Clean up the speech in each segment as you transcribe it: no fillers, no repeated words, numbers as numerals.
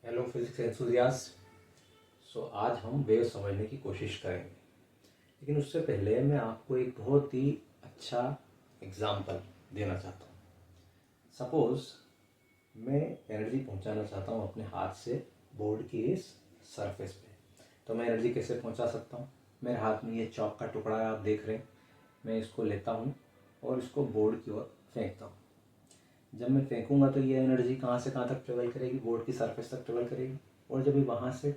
Hello physics enthusiast. आज हम wave समझने की कोशिश करेंगे, लेकिन उससे पहले मैं आपको एक बहुत ही अच्छा एग्जाम्पल देना चाहता हूँ। सपोज़ मैं एनर्जी पहुँचाना चाहता हूँ अपने हाथ से बोर्ड की इस सरफेस पे। तो मैं एनर्जी कैसे पहुँचा सकता हूँ? मेरे हाथ में ये चॉक का टुकड़ा है, आप देख रहे हैं। मैं इसको लेता हूँ और इसको बोर्ड की ओर फेंकता हूँ। जब मैं फेंकूंगा तो ये एनर्जी कहाँ से कहाँ तक ट्रेवल करेगी? बोर्ड की सरफेस तक ट्रेवल करेगी। और जब ये वहाँ से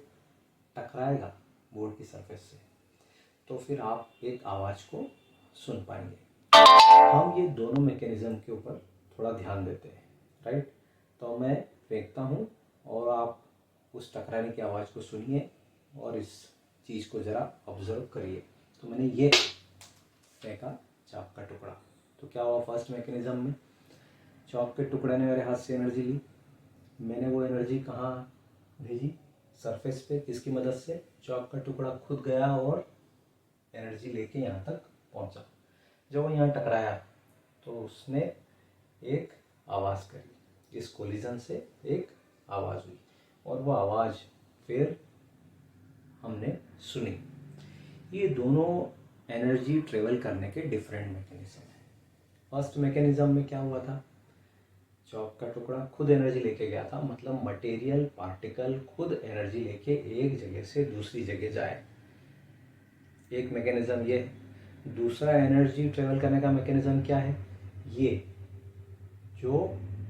टकराएगा बोर्ड की सरफेस से, तो फिर आप एक आवाज़ को सुन पाएंगे। हम ये दोनों मैकेनिज्म के ऊपर थोड़ा ध्यान देते हैं, राइट? तो मैं फेंकता हूँ और आप उस टकराने की आवाज़ को सुनिए और इस चीज़ को ज़रा ऑब्जर्व करिए। तो मैंने ये फेंका चाक का टुकड़ा, तो क्या हुआ? फर्स्ट मैकेनिज्म में चॉक के टुकड़े ने मेरे हाथ से एनर्जी ली। मैंने वो एनर्जी कहाँ भेजी? सरफेस पे। किसकी मदद से? चॉक का टुकड़ा खुद गया और एनर्जी लेके यहाँ तक पहुँचा। जब वो यहाँ टकराया तो उसने एक आवाज़ करी। इस कोलिजन से एक आवाज़ हुई और वो आवाज़ फिर हमने सुनी। ये दोनों एनर्जी ट्रेवल करने के डिफरेंट मैकेनिज्म हैं। फर्स्ट मैकेनिज्म में क्या हुआ था? चॉक का टुकड़ा खुद एनर्जी लेके गया था, मतलब मटेरियल पार्टिकल खुद एनर्जी लेके एक जगह से दूसरी जगह जाए। एक मैकेनिज्म ये है। दूसरा एनर्जी ट्रेवल करने का मैकेनिज्म क्या है? ये जो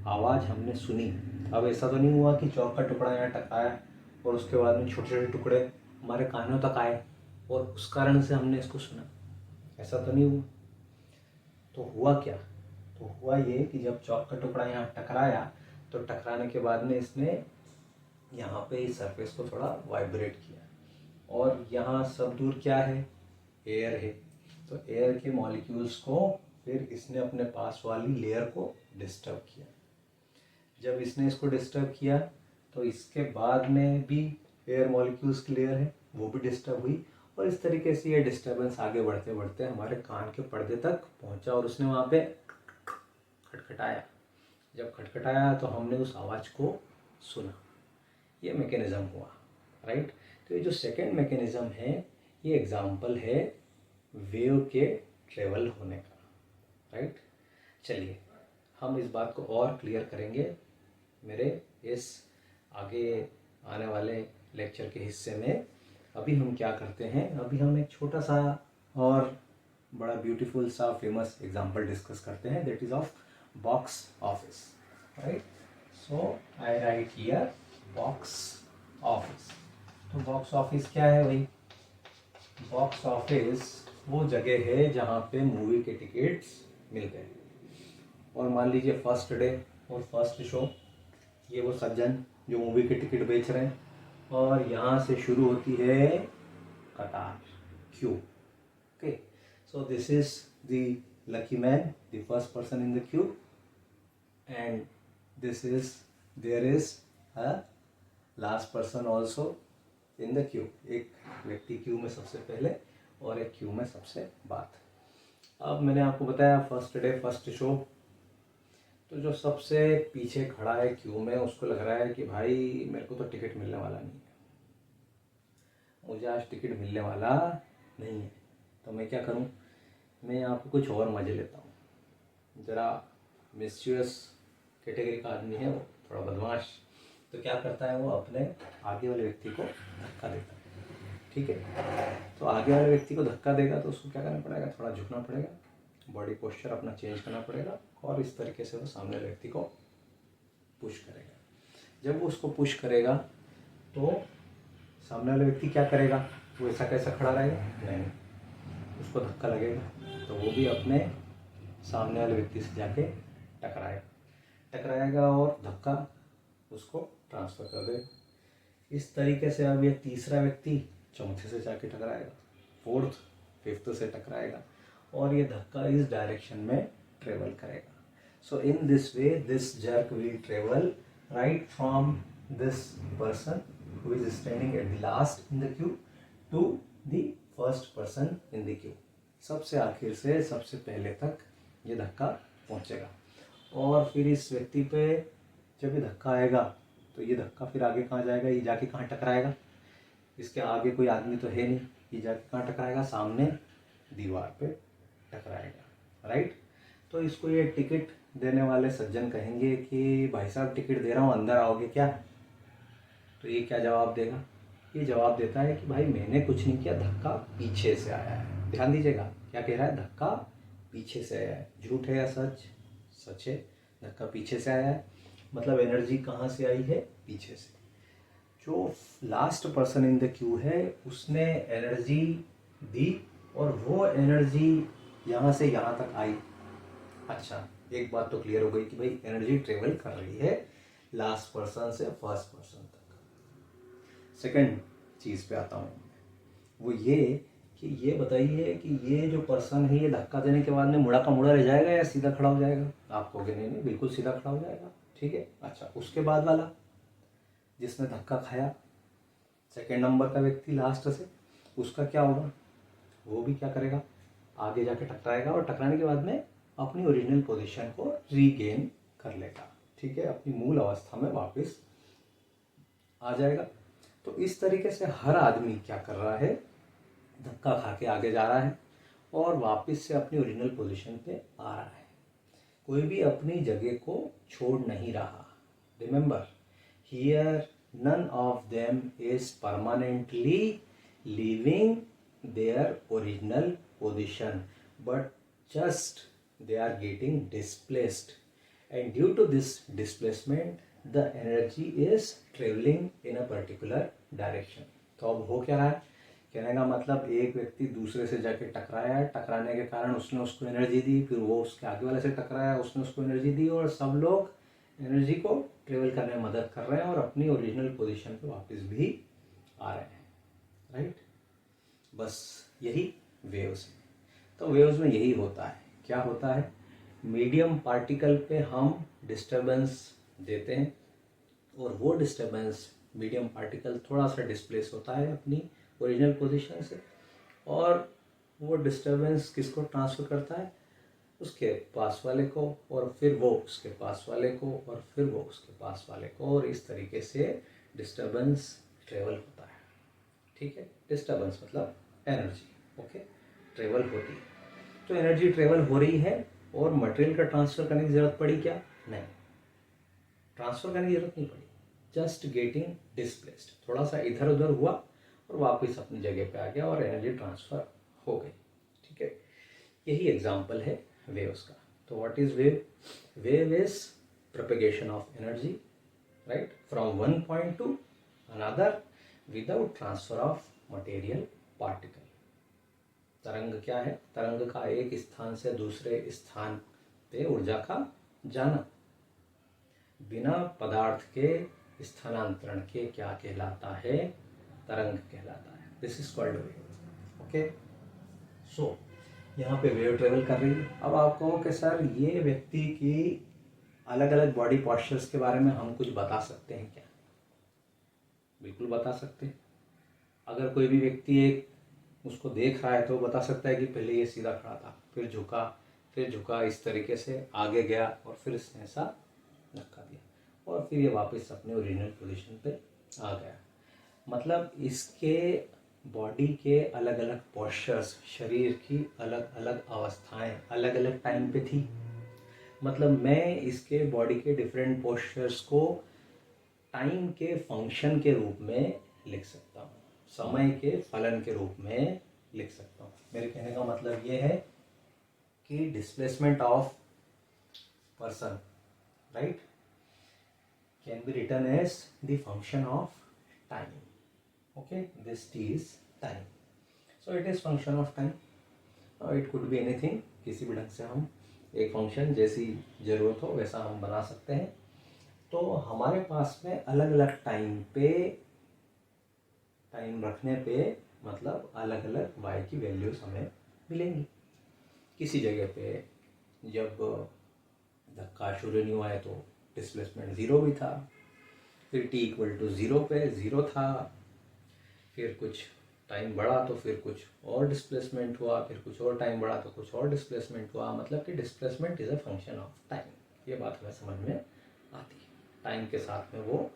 आवाज़ हमने सुनी। अब ऐसा तो नहीं हुआ कि चॉक का टुकड़ा यहाँ टकराया और उसके बाद में छोटे छोटे टुकड़े हमारे कानों तक आए और उस कारण से हमने इसको सुना। ऐसा तो नहीं हुआ। तो हुआ क्या? तो हुआ ये कि जब चॉक का टुकड़ा यहाँ टकराया तो टकराने के बाद में इसने यहाँ पे इस सरफेस को थोड़ा वाइब्रेट किया और यहाँ सब दूर क्या है? एयर है। तो एयर के मॉलिक्यूल्स को फिर इसने अपने पास वाली लेयर को डिस्टर्ब किया। जब इसने इसको डिस्टर्ब किया तो इसके बाद में भी एयर मॉलिक्यूल्स की लेयर है, वो भी डिस्टर्ब हुई और इस तरीके से ये डिस्टर्बेंस आगे बढ़ते बढ़ते हमारे कान के पर्दे तक पहुंचा और उसने वहाँ पे खटखटाया। जब खटखटाया तो हमने उस आवाज़ को सुना। ये मैकेनिज्म हुआ, राइट? तो ये जो सेकेंड मैकेनिज्म है, ये एग्जाम्पल है वेव के ट्रेवल होने का, राइट? चलिए हम इस बात को और क्लियर करेंगे मेरे इस आगे आने वाले लेक्चर के हिस्से में। अभी हम क्या करते हैं, अभी हम एक छोटा सा और बड़ा ब्यूटीफुल सा फेमस एग्जाम्पल डिस्कस करते हैं, that is of box office, right? So I right here box office. तो बॉक्स ऑफिस क्या है भाई? बॉक्स ऑफिस वो जगह है जहाँ पे मूवी के टिकट्स मिल गए। और मान लीजिए फर्स्ट डे और फर्स्ट शो, ये वो सज्जन जो मूवी के टिकट बेच रहे हैं और यहाँ से शुरू होती है कतार, queue. Okay, so this is the lucky man, the first person in the queue, and this is there is a last person also in the queue. एक व्यक्ति क्यू में सबसे पहले और एक क्यू में सबसे बाद। अब मैंने आपको बताया फर्स्ट डे फर्स्ट शो, तो जो सबसे पीछे खड़ा है क्यू में उसको लग रहा है कि भाई मेरे को तो टिकट मिलने वाला नहीं है, मुझे आज टिकट मिलने वाला नहीं है। तो मैं क्या करूं? मैं यहाँ पे कुछ और मज़े लेता हूँ। ज़रा मिस्चुअस कैटेगरी का आदमी है वो, थोड़ा बदमाश। तो क्या करता है वो? अपने आगे वाले व्यक्ति को धक्का देता है, ठीक है? तो आगे वाले व्यक्ति को धक्का देगा तो उसको क्या करना पड़ेगा? थोड़ा झुकना पड़ेगा, बॉडी पोस्चर अपना चेंज करना पड़ेगा और इस तरीके से वो सामने वाले व्यक्ति को पुश करेगा। जब वो उसको पुश करेगा तो सामने वाला व्यक्ति क्या करेगा? वो ऐसा कैसा खड़ा रहेगा? नहीं, उसको धक्का लगेगा तो वो भी अपने सामने वाले व्यक्ति से जाके टकराएगा और धक्का उसको ट्रांसफ़र कर देगा। इस तरीके से अब ये तीसरा व्यक्ति चौथे से जाके टकराएगा, फोर्थ फिफ्थ से टकराएगा और ये धक्का इस डायरेक्शन में ट्रेवल करेगा। So in this way this jerk will travel right from this person who is standing at the last in the queue to the first person in the queue। सबसे आखिर से सबसे पहले तक ये धक्का पहुंचेगा और फिर इस व्यक्ति पे जब ये धक्का आएगा तो ये धक्का फिर आगे कहाँ जाएगा, ये जाके कहाँ टकराएगा, इसके आगे कोई आदमी तो है नहीं, ये जाके कहाँ टकराएगा, सामने दीवार पे टकराएगा, राइट। तो इसको ये टिकट देने वाले सज्जन कहेंगे कि भाई साहब टिकट दे रहा हूँ, अंदर आओगे क्या। तो ये क्या जवाब देगा, ये जवाब देता है कि भाई मैंने कुछ नहीं किया, धक्का पीछे से आया है। ध्यान दीजिएगा क्या कह रहा है, धक्का पीछे से आया है। झूठ है या सच, सच है, धक्का पीछे से आया है। मतलब एनर्जी कहाँ से आई है, पीछे से। जो last person in the Q है उसने एनर्जी दी और वो एनर्जी यहाँ से यहाँ तक आई। अच्छा, एक बात तो क्लियर हो गई कि भाई एनर्जी ट्रेवल कर रही है लास्ट पर्सन से फर्स्ट पर्सन तक। सेकंड चीज़ पे आता हूँ, वो ये कि ये बताइए कि ये जो पर्सन है ये धक्का देने के बाद में मुड़ा का मुड़ा रह जाएगा या सीधा खड़ा हो जाएगा। आप कहोगे नहीं नहीं बिल्कुल सीधा खड़ा हो जाएगा, ठीक है। अच्छा, उसके बाद वाला जिसने धक्का खाया, सेकंड नंबर का व्यक्ति लास्ट से, उसका क्या होगा, वो भी क्या करेगा, आगे जाके टकराएगा और टकराने के बाद में अपनी ओरिजिनल पोजीशन को रीगेन कर लेगा, ठीक है, अपनी मूल अवस्था में वापस आ जाएगा। तो इस तरीके से हर आदमी क्या कर रहा है, धक्का खा के आगे जा रहा है और वापस से अपनी ओरिजिनल पोजीशन पे आ रहा है। कोई भी अपनी जगह को छोड़ नहीं रहा। Remember here none of them is permanently leaving their original position but just they are getting displaced, and due to this displacement the energy is traveling in a particular direction। तो अब हो क्या रहा है, कहने का मतलब एक व्यक्ति दूसरे से जाके टकराया, टकराने के कारण उसने उसको एनर्जी दी, फिर वो उसके आगे वाले से टकराया, उसने उसको एनर्जी दी और सब लोग एनर्जी को ट्रेवल करने में मदद कर रहे हैं और अपनी ओरिजिनल पोजीशन पे वापस भी आ रहे हैं, राइट। बस यही वेव्स है। तो वेव्स में यही होता है, क्या होता है, मीडियम पार्टिकल पे हम डिस्टरबेंस देते हैं और वो डिस्टरबेंस मीडियम पार्टिकल थोड़ा सा डिस्प्लेस होता है अपनी ओरिजिनल पोजीशन से और वो डिस्टरबेंस किसको ट्रांसफ़र करता है, उसके पास वाले को, और फिर वो उसके पास वाले को, और फिर वो उसके पास वाले को, और इस तरीके से डिस्टरबेंस ट्रेवल होता है, ठीक है। डिस्टरबेंस मतलब एनर्जी, ओके, ट्रेवल होती है। तो एनर्जी ट्रेवल हो रही है और मटेरियल का ट्रांसफ़र करने की ज़रूरत पड़ी क्या, नहीं, ट्रांसफ़र करने की ज़रूरत नहीं पड़ी, जस्ट गेटिंग डिस्प्लेस्ड, थोड़ा सा इधर उधर हुआ और वापस अपनी जगह पे आ गया और एनर्जी ट्रांसफ़र हो गई, ठीक है। यही एग्जांपल है वेव्स का। तो what is wave, wave is propagation of energy, right, from one point two another without transfer of material particle. तरंग क्या है, तरंग का एक स्थान से दूसरे स्थान पे ऊर्जा का जाना बिना पदार्थ के स्थानांतरण के क्या कहलाता है, तरंग कहलाता है। This is called wave, okay. So यहाँ पे वेव ट्रेवल कर रही है। अब आप कहो कि सर ये व्यक्ति की अलग अलग बॉडी पॉस्चर्स के बारे में हम कुछ बता सकते हैं क्या, बिल्कुल बता सकते हैं। अगर कोई भी व्यक्ति एक उसको देख रहा है तो बता सकता है कि पहले ये सीधा खड़ा था, फिर झुका इस तरीके से आगे गया और फिर इसने ऐसा धक्का दिया और फिर ये वापस अपने ओरिजिनल पोजीशन पे आ गया। मतलब इसके बॉडी के अलग अलग पोस्चर्स, शरीर की अलग अलग अवस्थाएं अलग अलग टाइम पे थी। मतलब मैं इसके बॉडी के डिफरेंट पोस्चर्स को टाइम के फंक्शन के रूप में लिख सकता हूँ, समय के फलन के रूप में लिख सकता हूँ। मेरे कहने का मतलब ये है कि displacement of person, right, can be written as the function of time, okay, this T is time, so it is function of time, it could be anything, किसी भी ढंग से हम एक फंक्शन जैसी ज़रूरत हो वैसा हम बना सकते हैं। तो हमारे पास में अलग अलग टाइम पे, टाइम रखने पे मतलब अलग अलग y की वैल्यूज हमें मिलेंगी। किसी जगह पे जब धक्का शुरू नहीं हुआ है तो डिस्प्लेसमेंट 0 भी था, फिर t इक्वल टू 0 पे 0 था, फिर कुछ टाइम बढ़ा तो फिर कुछ और डिस्प्लेसमेंट हुआ, फिर कुछ और टाइम बढ़ा तो कुछ और डिस्प्लेसमेंट हुआ। मतलब कि displacement is a function of time, ये बात हमें समझ में आती है। टाइम के साथ में वो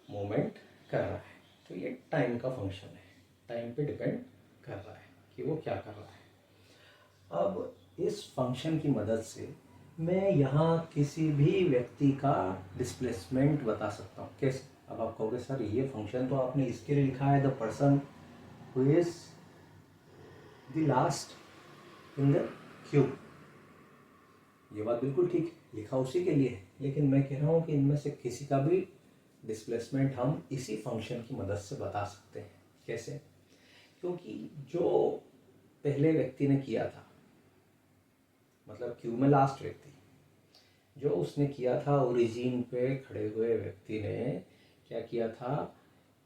मूवमेंट कर रहा है। तो ये टाइम का फंक्शन है, टाइम पे डिपेंड कर रहा है कि वो क्या कर रहा है। अब इस फंक्शन की मदद से मैं यहाँ किसी भी व्यक्ति का डिस्प्लेसमेंट बता सकता हूँ। कैसे? अब आप कहोगे सर ये फंक्शन तो आपने इसके लिए लिखा है, the person who is the last in the Q. ये बात बिल्कुल ठीक है, लिखा उसी के लिए है, लेकिन मैं कह रहा हूँ कि इनमें से किसी का भी डिस्प्लेसमेंट हम इसी फंक्शन की मदद से बता सकते हैं। कैसे? क्योंकि जो पहले व्यक्ति ने किया था, मतलब क्यू में लास्ट व्यक्ति जो उसने किया था, ओरिजिन पे खड़े हुए व्यक्ति ने क्या किया था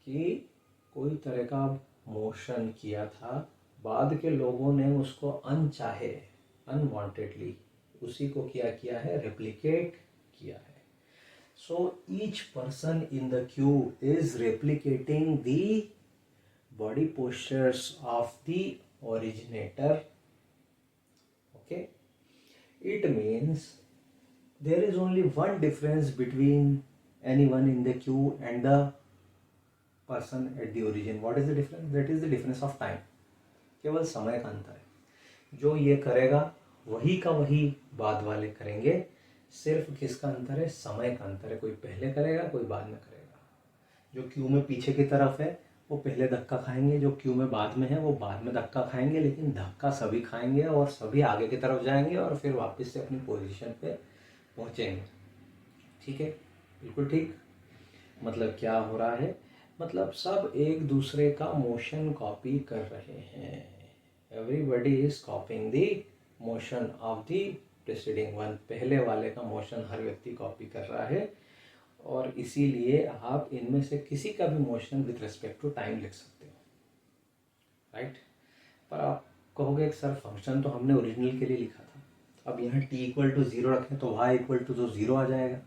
कि कोई तरह का मोशन किया था। बाद के लोगों ने उसको अनचाहे, अनवांटेडली उसी को क्या किया है, रेप्लिकेट किया है। So each person in the Q is replicating the body postures of the originator. Okay, it means there is only one difference between anyone in the queue and the person at the origin. What is the difference? That is the difference of time. केवल समय का अंतर है। जो ये करेगा वही का वही बाद वाले करेंगे, सिर्फ किसका अंतर है, समय का अंतर है। कोई पहले करेगा, कोई बाद में करेगा। जो क्यू में पीछे की तरफ है वो पहले धक्का खाएंगे, जो क्यू में बाद में है वो बाद में धक्का खाएंगे, लेकिन धक्का सभी खाएंगे और सभी आगे की तरफ जाएंगे और फिर वापस से अपनी पोजीशन पे पहुंचेंगे। ठीक है, बिल्कुल ठीक। मतलब क्या हो रहा है, मतलब सब एक दूसरे का मोशन कॉपी कर रहे हैं। Everybody is copying the motion of the preceding one. पहले वाले का मोशन हर व्यक्ति कॉपी कर रहा है, और इसीलिए आप इनमें से किसी का भी motion with respect to time लिख सकते हो, राइट। पर आप कहोगे सर फंक्शन तो हमने ओरिजिनल के लिए लिखा था, अब यहाँ t इक्वल टू 0 रखें तो y इक्वल टू तो 0 आ जाएगा,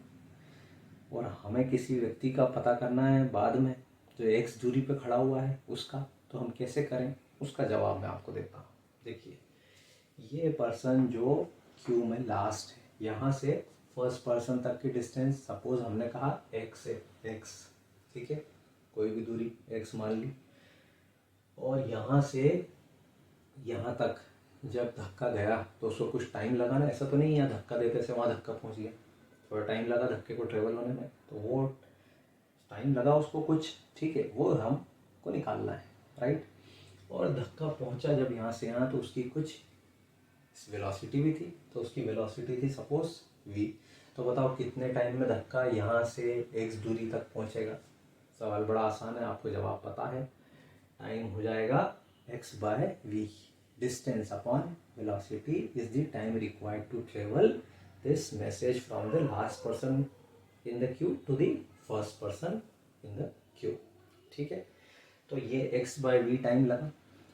और हमें किसी व्यक्ति का पता करना है बाद में जो x दूरी पे खड़ा हुआ है उसका, तो हम कैसे करें, उसका जवाब मैं आपको देता हूँ। देखिए, ये पर्सन जो क्यू में लास्ट है, यहाँ से फर्स्ट पर्सन तक की डिस्टेंस सपोज हमने कहा x से x, ठीक है, कोई भी दूरी x मान ली, और यहाँ से यहाँ तक जब धक्का गया तो उसको कुछ टाइम लगा ना, ऐसा तो नहीं यहाँ धक्का देते से वहाँ धक्का पहुँच गया, थोड़ा टाइम लगा धक्के को ट्रेवल होने में, तो वो टाइम लगा उसको कुछ, ठीक है, वो हमको निकालना है, राइट। और धक्का पहुँचा जब यहाँ से यहाँ, तो उसकी कुछ वेलोसिटी भी थी, तो उसकी वेलोसिटी थी सपोज v। तो बताओ कितने टाइम में धक्का यहाँ से x दूरी तक पहुँचेगा। सवाल बड़ा आसान है, आपको जवाब पता है। टाइम हो जाएगा x by v, distance upon velocity is the time required to travel this message from the last person in the queue to the first person in the queue. ठीक है, तो ये x बाय v टाइम लगा।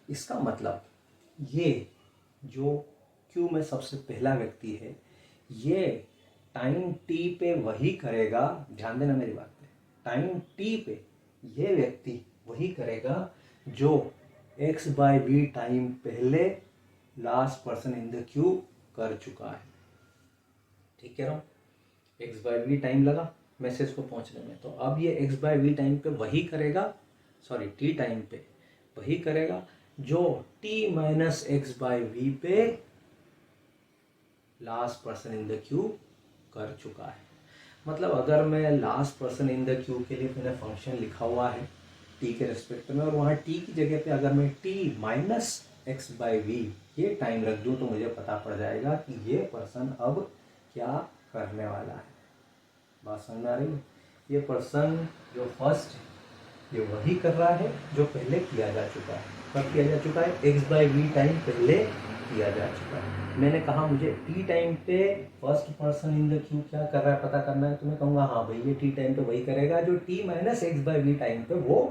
इसका मतलब ये जो Q में सबसे पहला व्यक्ति है, ये टाइम t पे वही करेगा, ध्यान देना मेरी बात पे, टाइम t पे ये व्यक्ति वही करेगा जो x बाय v टाइम पहले last person in the queue कर चुका है। ठीक कह रहा हूँ, x बाय v टाइम लगा मैसेज को पहुंचने में, तो अब ये x बाय v टाइम पे वही करेगा, सॉरी t टाइम पे वही करेगा जो t minus x by v पे last person in the queue कर चुका है। मतलब अगर मैं last person in the queue के लिए मैंने फंक्शन लिखा हुआ है t के रिस्पेक्ट में, और वहाँ t की जगह पे अगर मैं t minus X by V ये टाइम रख दूँ, तो मुझे पता पड़ जाएगा कि ये पर्सन अब क्या करने वाला है। बात समझ में आ रही है? ये पर्सन जो फर्स्ट है ये वही कर रहा है जो पहले किया जा चुका है। कब किया जा चुका है? एक्स बाई वी टाइम पहले किया जा चुका है। मैंने कहा मुझे टी टाइम पे first person in the Q क्या कर रहा है पता करना है, तो मैं कहूँगा हाँ भाई ये टी टाइम पे वही करेगा जो T minus X by V time पे वो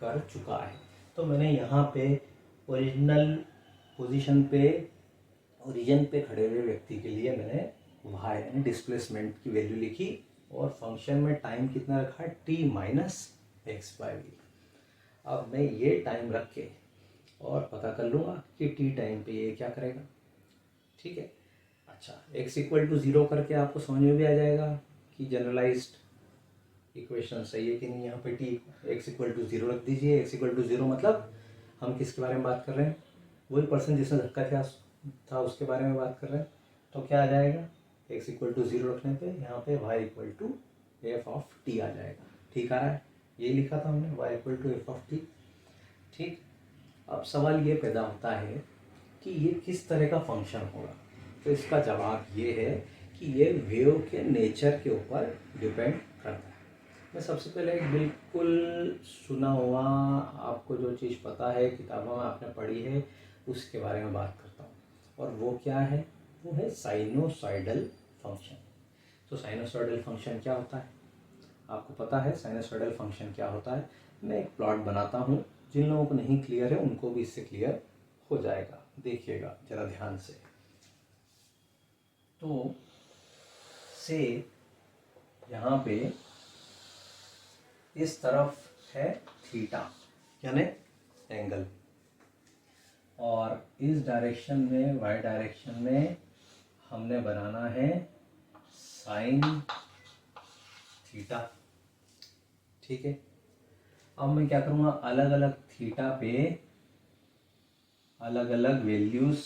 कर चुका है। तो मैंने यहाँ पे ओरिजिनल पोजीशन पे ओरिजिन पे खड़े हुए व्यक्ति के लिए मैंने वाई यानी डिस्प्लेसमेंट की वैल्यू लिखी, और फंक्शन में टाइम कितना रखा है? T minus X by V. अब मैं ये टाइम रख के और पता कर लूँगा कि टी टाइम पे ये क्या करेगा। ठीक है, अच्छा x इक्वल टू 0 करके आपको समझ में भी आ जाएगा कि जनरलाइज्ड इक्वेशन सही है कि नहीं? यहाँ पे T X equal to zero रख दीजिए। एक्स इक्वल टू जीरो मतलब हम किसके बारे में बात कर रहे हैं? वही पर्सन जिसने धक्का दिया था उसके बारे में बात कर रहे हैं। तो क्या आ जाएगा? एक्स इक्वल टू जीरो रखने पे यहाँ पे y equal to f of t आ जाएगा। ठीक आ रहा है? यही लिखा था हमने, y equal to f of t. ठीक। अब सवाल ये पैदा होता है कि ये किस तरह का फंक्शन होगा। तो इसका जवाब ये है कि ये वेव के नेचर के ऊपर डिपेंड करता है। मैं सबसे पहले एक बिल्कुल सुना हुआ, आपको जो चीज़ पता है, किताबों में आपने पढ़ी है, उसके बारे में बात करता हूँ। और वो क्या है? वो है साइनोसॉइडल फंक्शन। तो साइनोसॉइडल फंक्शन क्या होता है? आपको पता है साइनोसॉइडल फंक्शन क्या होता है? मैं एक प्लॉट बनाता हूँ, जिन लोगों को नहीं क्लियर है उनको भी इससे क्लियर हो जाएगा। देखिएगा जरा ध्यान से। तो से यहाँ पे इस तरफ है थीटा यानी एंगल, और इस डायरेक्शन में, वाई डायरेक्शन में हमने बनाना है साइन थीटा। ठीक है। अब मैं क्या करूँगा, अलग अलग थीटा पे अलग अलग वैल्यूज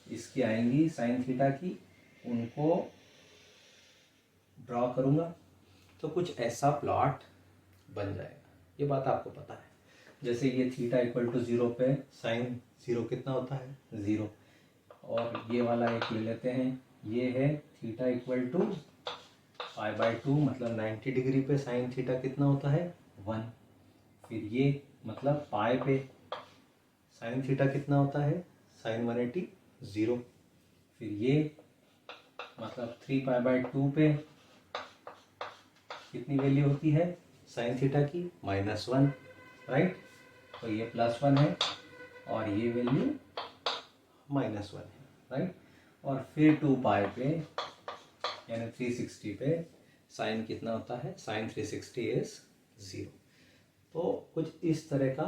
इसकी आएंगी साइन थीटा की, उनको ड्रॉ करूँगा तो कुछ ऐसा प्लॉट बन जाएगा। ये बात आपको पता है। जैसे ये थीटा इक्वल टू जीरो पे साइन जीरो कितना होता है? ज़ीरो। और ये वाला एक ले लेते हैं, ये है theta equal to pi by two, मतलब 90 डिग्री पे साइन थीटा कितना होता है? 1। फिर ये मतलब पाई पे साइन थीटा कितना होता है? साइन 180 0। फिर ये मतलब 3 पाई बाय टू पे कितनी वैल्यू होती है साइन थीटा की? -1, राइट। तो ये +1 है और ये वैल्यू -1 है, राइट। और फिर 2 पाई पे यानी 360 पे साइन कितना होता है? Sine 360 is 0। तो कुछ इस तरह का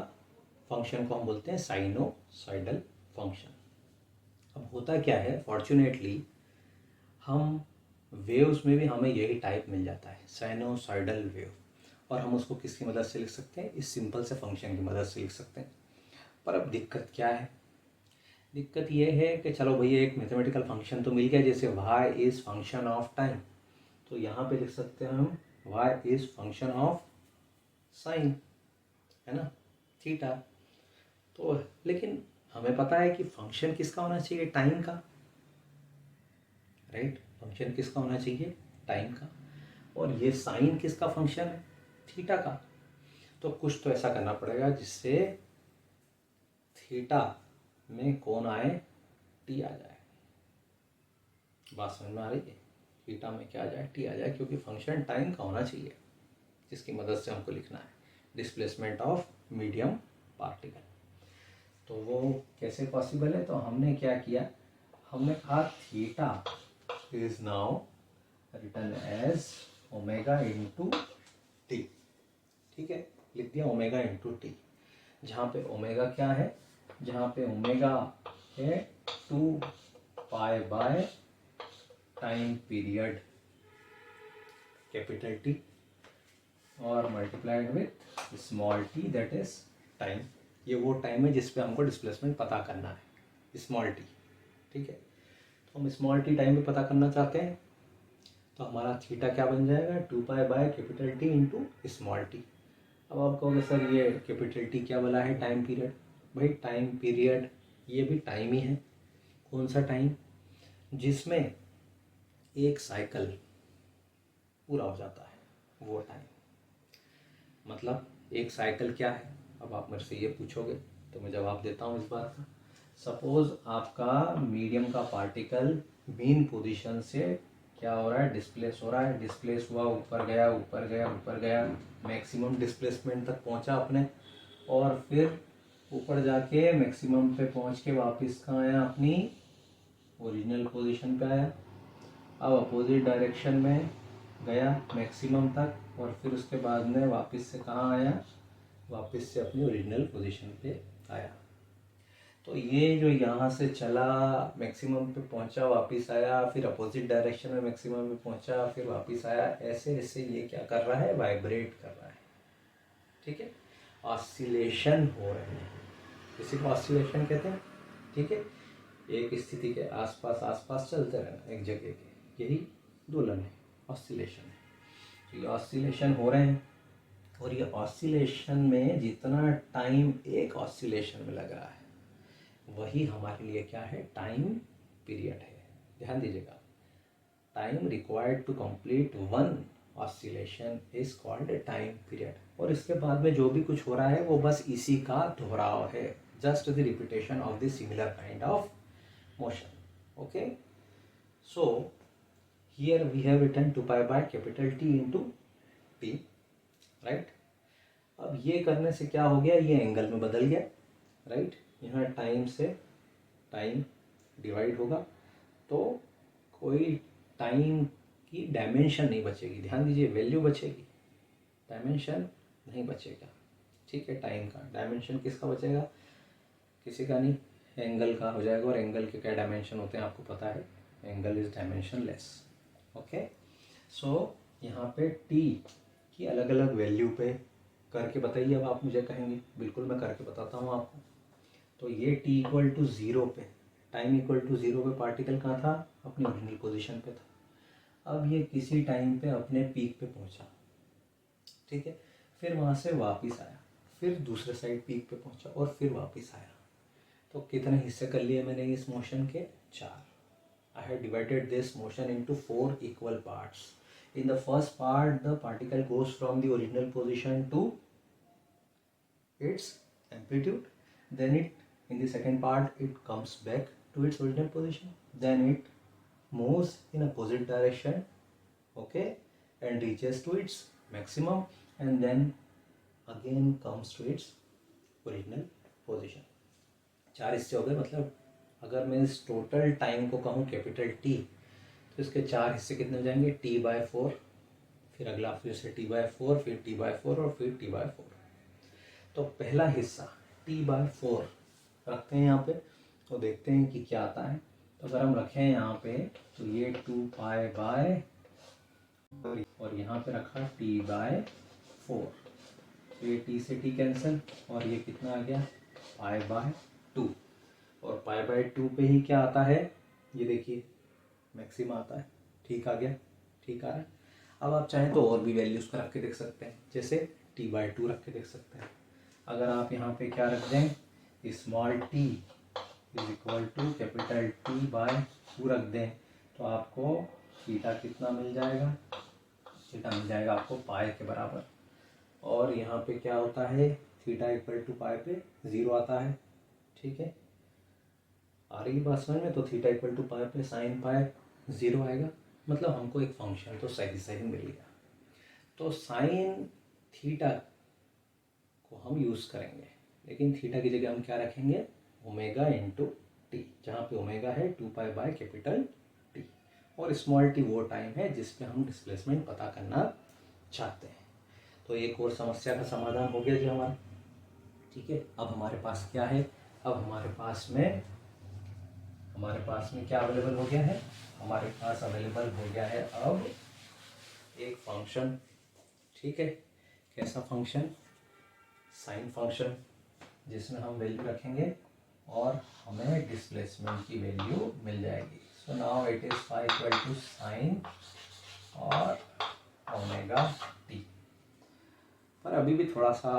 फंक्शन को हम बोलते हैं साइनोसॉइडल फंक्शन। अब होता क्या है, फॉर्चुनेटली हम वेव्स में भी हमें यही टाइप मिल जाता है, साइनोसॉइडल वेव। और हम उसको किसकी मदद से लिख सकते हैं? इस सिंपल से फंक्शन की मदद से लिख सकते हैं। पर अब दिक्कत क्या है? दिक्कत ये है कि चलो भैया एक मैथमेटिकल फंक्शन तो मिल गया, जैसे y is function of time, तो यहाँ पे लिख सकते हैं हम y is function of sine, है ना, थीटा। तो लेकिन हमें पता है कि फंक्शन किसका होना चाहिए? टाइम का, राइट। फंक्शन किसका होना चाहिए? टाइम का। और ये साइन किसका फंक्शन है? थीटा का। तो कुछ तो ऐसा करना पड़ेगा जिससे थीटा में कौन आए? टी आ जाए। बात समझ में आ रही है? थीटा में क्या आ जाए? टी आ जाए, क्योंकि फंक्शन टाइम का होना चाहिए, जिसकी मदद से हमको लिखना है डिस्प्लेसमेंट ऑफ मीडियम पार्टिकल। तो वो कैसे पॉसिबल है? तो हमने क्या किया, हमने कहा theta is now written as omega into T. ठीक है, लिख दिया ओमेगा इंटू टी। जहाँ पे ओमेगा क्या है? जहाँ पे ओमेगा है 2 pi by time period capital T, और multiplied with small t that is time. ये वो टाइम है जिस पे हमको डिस्प्लेसमेंट पता करना है, स्मॉल टी। ठीक है, तो हम स्मॉल टी टाइम पे पता करना चाहते हैं, तो हमारा थीटा क्या बन जाएगा? 2 pi by capital T into small T. अब आप कहोगे सर ये कैपिटल टी क्या बोला है? Time period. भाई टाइम पीरियड ये भी टाइम ही है। कौन सा टाइम? जिसमें एक साइकिल पूरा हो जाता है, वो टाइम। मतलब एक साइकिल क्या है? अब आप मेरे से ये पूछोगे तो मैं जवाब देता हूँ इस बात का। सपोज आपका मीडियम का पार्टिकल मीन पोजीशन से क्या हो रहा है? डिस्प्लेस हो रहा है। डिस्प्लेस हुआ, ऊपर गया, ऊपर गया, ऊपर गया, मैक्सिमम डिस्प्लेसमेंट तक पहुंचा अपने, और फिर ऊपर जाके मैक्सिमम पे पहुंच के वापस कहाँ आया? अपनी ओरिजिनल पोजीशन पे आया। अब अपोजिट डायरेक्शन में गया मैक्सिमम तक, और फिर उसके बाद में वापस से कहाँ आया? वापस से अपनी ओरिजिनल पोजीशन पे आया। तो ये जो यहाँ से चला मैक्सिमम पे पहुँचा, वापस आया, फिर अपोजिट डायरेक्शन में मैक्सिमम पे पहुँचा, फिर वापस आया, ऐसे ऐसे ये क्या कर रहा है, वाइब्रेट कर रहा है। ठीक है, ऑसिलेशन हो रहे हैं, इसी को ऑसिलेशन कहते हैं। ठीक है, एक स्थिति के आसपास आसपास चलते रहना एक जगह के, यही दोलन है, ऑसिलेशन है। तो ये ऑसिलेशन हो रहे हैं, और ये ऑसिलेशन में जितना टाइम एक ऑसिलेशन में लग रहा है वही हमारे लिए क्या है, टाइम पीरियड है। ध्यान दीजिएगा, time required to complete one oscillation is called time period. और इसके बाद में जो भी कुछ हो रहा है वो बस इसी का दोहराव है, just the repetition of the similar kind of motion. Okay, so here we have written 2 pi by capital T into T, right. अब ये करने से क्या हो गया, ये एंगल में बदल गया, राइट। यहाँ टाइम से टाइम डिवाइड होगा तो कोई टाइम की डायमेंशन नहीं बचेगी। ध्यान दीजिए, वैल्यू बचेगी, डायमेंशन नहीं बचेगा। ठीक है, टाइम का डायमेंशन किसका बचेगा, किसी का नहीं, एंगल का हो जाएगा। और एंगल के क्या डायमेंशन होते हैं आपको पता है, angle is dimensionless. Okay, so यहाँ पे टी की अलग अलग वैल्यू पे करके बताइए। अब आप मुझे कहेंगे, बिल्कुल मैं करके बताता हूँ आपको। तो ये t इक्वल टू 0 पे, टाइम इक्वल टू 0 पे पार्टिकल कहाँ था, अपनी ओरिजिनल पोजीशन पे था। अब ये किसी टाइम पे अपने पीक पे पहुंचा, ठीक है, फिर वहाँ से वापस आया, फिर दूसरे साइड पीक पे पहुंचा और फिर वापस आया। तो कितने हिस्से कर लिए मैंने इस मोशन के, 4। I have divided this motion into 4 equal parts. In the first part, the particle goes from the original position to its amplitude. Then in the second part, it comes back to its original position. Then it moves in opposite direction, okay, and reaches to its maximum, and then again comes to its original position. 4 हिस्से हो गए। मतलब अगर मैं इस total time को कहूँ capital T, तो इसके 4 हिस्से कितने हो जाएंगे, T/4, फिर अगला फिर से T/4, फिर T/4 और फिर T/4। तो पहला हिस्सा T/4 रखते हैं यहाँ पे, तो देखते हैं कि क्या आता है। तो अगर हम रखें यहाँ पे, तो ये 2π/, और यहाँ पे रखा T/4, तो ये T से T कैंसिल, और ये कितना आ गया, π/2। और π/2 पे ही क्या आता है, ये देखिए मैक्सिमा आता है। ठीक आ गया, ठीक आ रहा है। अब आप चाहें तो और भी वैल्यूज का रख के देख सकते हैं, जैसे T/2 रख के देख सकते हैं। अगर आप यहाँ पे क्या रख दें, small t is equal to capital T/2 रख दें, तो आपको थीटा कितना मिल जाएगा, थीटा मिल जाएगा आपको पाई के बराबर। और यहाँ पे क्या होता है, थीटा इक्वल टू पाई पे 0 आता है। ठीक है, आ रही बात समझ में। तो थीटा इक्वल टू पाई पे साइन पाई 0 आएगा, मतलब हमको एक फंक्शन तो सही सही मिल गया। तो साइन थीटा को हम यूज़ करेंगे, लेकिन थीटा की जगह हम क्या रखेंगे, ओमेगा इंटू टी, जहाँ पे ओमेगा है 2π/, T, और स्मॉल टी वो टाइम है जिस पे हम डिस्प्लेसमेंट पता करना चाहते हैं। तो एक और समस्या का समाधान हो गया जी हमारा। ठीक है, अब हमारे पास क्या है, अब हमारे पास में क्या अवेलेबल हो गया है, हमारे पास अवेलेबल हो गया है अब एक फंक्शन। ठीक है, कैसा फंक्शन, साइन फंक्शन, जिसमें हम वैल्यू रखेंगे और हमें डिस्प्लेसमेंट की वैल्यू मिल जाएगी। So now it is phi equal to sine और ओमेगा टी। पर अभी भी थोड़ा सा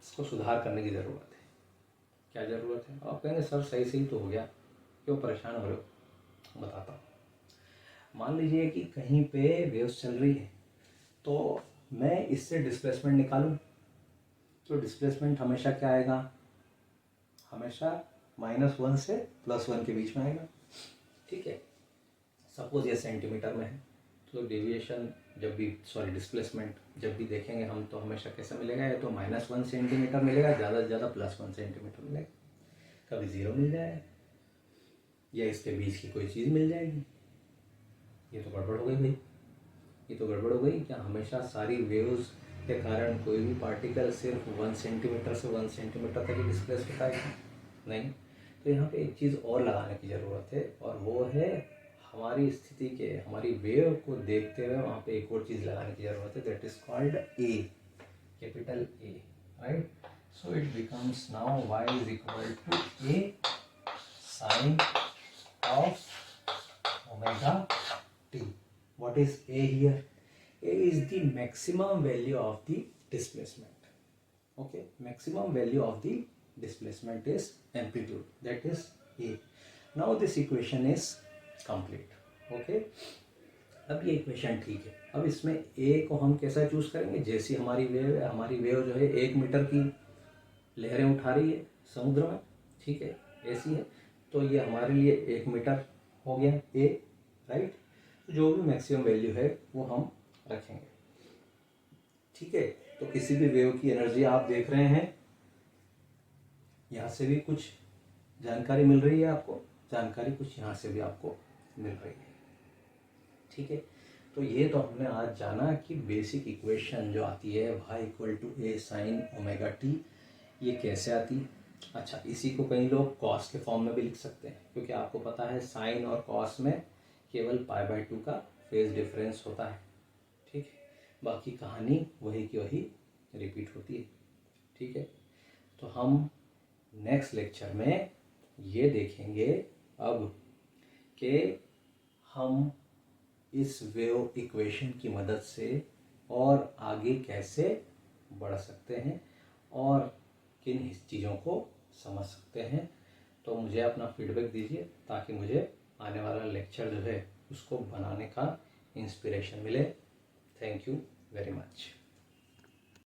इसको सुधार करने की ज़रूरत है। क्या ज़रूरत है, आप कहेंगे सर सही सही तो हो गया, क्यों परेशान हो रहे हो, बताता हूँ। मान लीजिए कि कहीं पे वेव्स चल रही है, तो मैं इससे डिस्प्लेसमेंट निकालूं, तो डिस्प्लेसमेंट हमेशा क्या आएगा, हमेशा -1 से +1 के बीच में आएगा। ठीक है, सपोज ये सेंटीमीटर में है, तो डेविएशन जब भी डिस्प्लेसमेंट जब भी देखेंगे हम, तो हमेशा कैसा मिलेगा, या तो -1 सेंटीमीटर मिलेगा, ज़्यादा से ज़्यादा +1 सेंटीमीटर मिलेगा, कभी 0 मिल जाएगा, या इसके बीच की कोई चीज़ मिल जाएगी। ये तो गड़बड़ हो गई भाई, ये तो गड़बड़ हो गई। क्या हमेशा सारी वेव्स के कारण कोई भी पार्टिकल सिर्फ 1 सेंटीमीटर से 1 सेंटीमीटर तक ही डिस्प्लेस होता है? नहीं, तो यहाँ पे एक चीज़ और लगाने की ज़रूरत है, और वो है हमारी स्थिति के, हमारी वेव को देखते हुए वहाँ पे एक और चीज़ लगाने की ज़रूरत है, that is called A, capital A, right. So it becomes now y is equal to A sine of omega t. What is a here? A is the maximum value of the displacement. Okay, maximum value of the displacement is amplitude, that is a. Now this equation is complete. Okay, अब ये equation ठीक है। अब इसमें a को हम कैसा choose करेंगे, जैसी हमारी वेव है, हमारी वेव जो है 1 मीटर की लहरें उठा रही है समुद्र में, ठीक है, ऐसी है, तो ये हमारे लिए 1 मीटर हो गया a, राइट। जो भी मैक्सिमम वैल्यू है वो हम रखेंगे, ठीक है। तो किसी भी वेव की एनर्जी आप देख रहे हैं, यहाँ से भी कुछ जानकारी मिल रही है आपको, जानकारी कुछ यहाँ से भी आपको मिल रही है, ठीक है। तो ये तो हमने आज जाना कि बेसिक इक्वेशन जो आती है y equal to A sine omega t, ये कैसे आती है। अच्छा, इसी को कई लोग कॉस के फॉर्म में भी लिख सकते हैं, क्योंकि आपको पता है साइन और कॉस में केवल π/2 का फेज डिफरेंस होता है, ठीक है। बाकी कहानी वही की वही रिपीट होती है, ठीक है। तो हम नेक्स्ट लेक्चर में ये देखेंगे अब कि हम इस वेव इक्वेशन की मदद से और आगे कैसे बढ़ सकते हैं और किन चीज़ों को समझ सकते हैं। तो मुझे अपना फीडबैक दीजिए, ताकि मुझे आने वाला लेक्चर जो है उसको बनाने का इंस्पिरेशन मिले। Thank you very much.